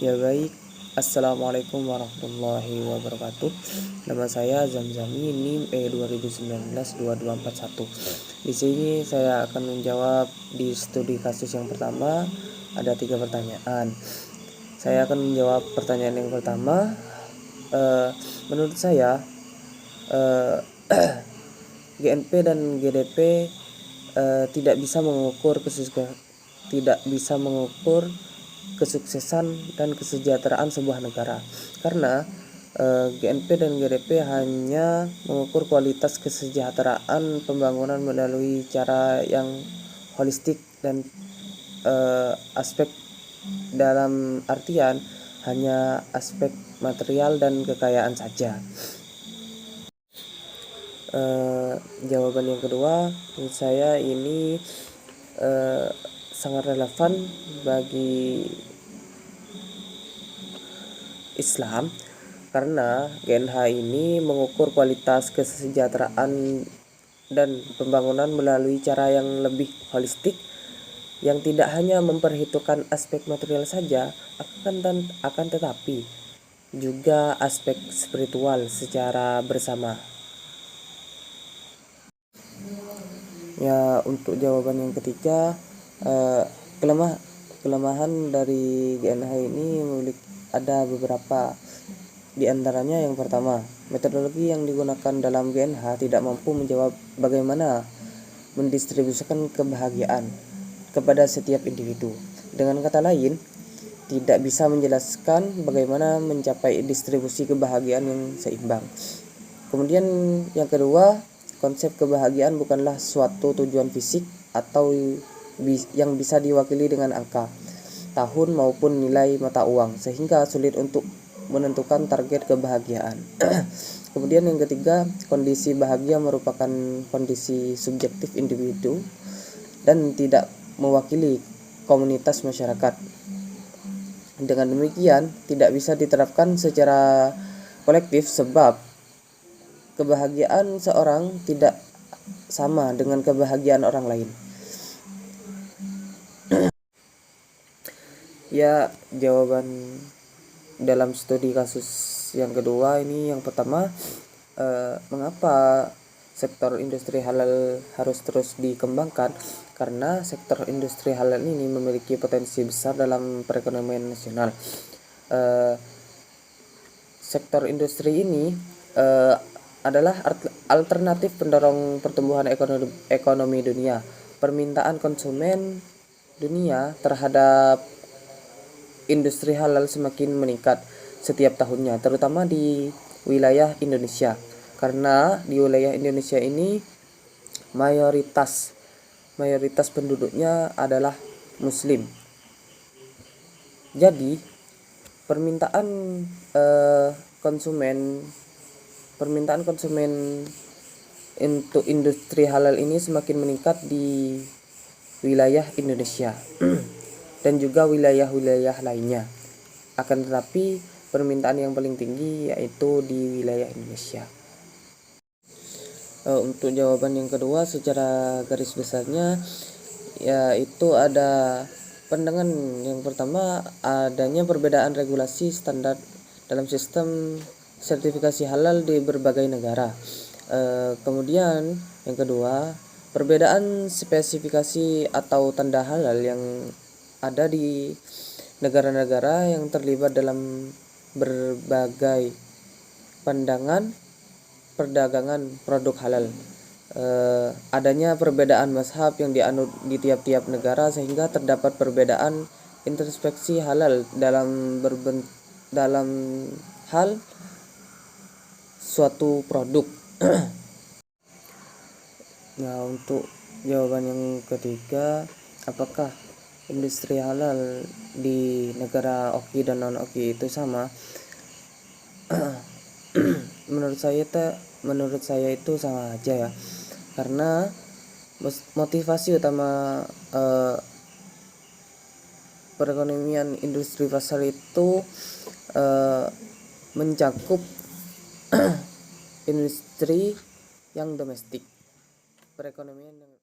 Ya baik, Assalamualaikum warahmatullahi wabarakatuh. Nama saya Zamzami, NIM E2019-2241. Di sini saya akan menjawab di studi kasus yang pertama. Ada 3 pertanyaan. Saya akan menjawab pertanyaan yang pertama. Menurut saya GNP dan GDP tidak bisa mengukur kesuksesan dan kesejahteraan sebuah negara, karena GNP dan GDP hanya mengukur kualitas kesejahteraan pembangunan melalui cara yang holistik dan aspek dalam artian hanya aspek material dan kekayaan saja. Jawaban yang kedua, menurut saya ini sangat relevan bagi Islam, karena GNH ini mengukur kualitas kesejahteraan dan pembangunan melalui cara yang lebih holistik, yang tidak hanya memperhitungkan aspek material saja, akan tetapi juga aspek spiritual secara bersama. Ya, untuk jawaban yang ketiga, kelemahan dari GNH ini ada beberapa. Di antaranya yang pertama, metodologi yang digunakan dalam GNH tidak mampu menjawab bagaimana mendistribusikan kebahagiaan kepada setiap individu. Dengan kata lain, tidak bisa menjelaskan bagaimana mencapai distribusi kebahagiaan yang seimbang. Kemudian yang kedua, konsep kebahagiaan bukanlah suatu tujuan fisik atau yang bisa diwakili dengan angka, tahun maupun nilai mata uang, sehingga sulit untuk menentukan target kebahagiaan. Kemudian yang ketiga, kondisi bahagia merupakan kondisi subjektif individu dan tidak mewakili komunitas masyarakat. Dengan demikian, tidak bisa diterapkan secara kolektif sebab kebahagiaan seorang tidak sama dengan kebahagiaan orang lain. Ya, jawaban dalam studi kasus yang kedua ini, yang pertama, mengapa sektor industri halal harus terus dikembangkan? Karena sektor industri halal ini memiliki potensi besar dalam perekonomian nasional. Sektor industri ini adalah alternatif pendorong pertumbuhan ekonomi dunia. Permintaan konsumen dunia terhadap industri halal semakin meningkat setiap tahunnya, terutama di wilayah Indonesia. Karena di wilayah Indonesia ini mayoritas penduduknya adalah Muslim. Jadi permintaan konsumen untuk industri halal ini semakin meningkat di wilayah Indonesia dan juga wilayah-wilayah lainnya. Akan tetapi permintaan yang paling tinggi yaitu di wilayah Indonesia. Untuk jawaban yang kedua, secara garis besarnya yaitu ada pandangan yang pertama, adanya perbedaan regulasi standar dalam sistem sertifikasi halal di berbagai negara. Kemudian yang kedua, perbedaan spesifikasi atau tanda halal yang ada di negara-negara yang terlibat dalam berbagai pandangan perdagangan produk halal. Adanya perbedaan mazhab yang dianut di tiap-tiap negara, sehingga terdapat perbedaan introspeksi halal dalam hal suatu produk. Nah, untuk jawaban yang ketiga, apakah industri halal di negara oki dan non oki itu sama? Menurut saya itu sama aja ya, karena motivasi utama perekonomian industri pasar itu mencakup industri yang domestik, perekonomian yang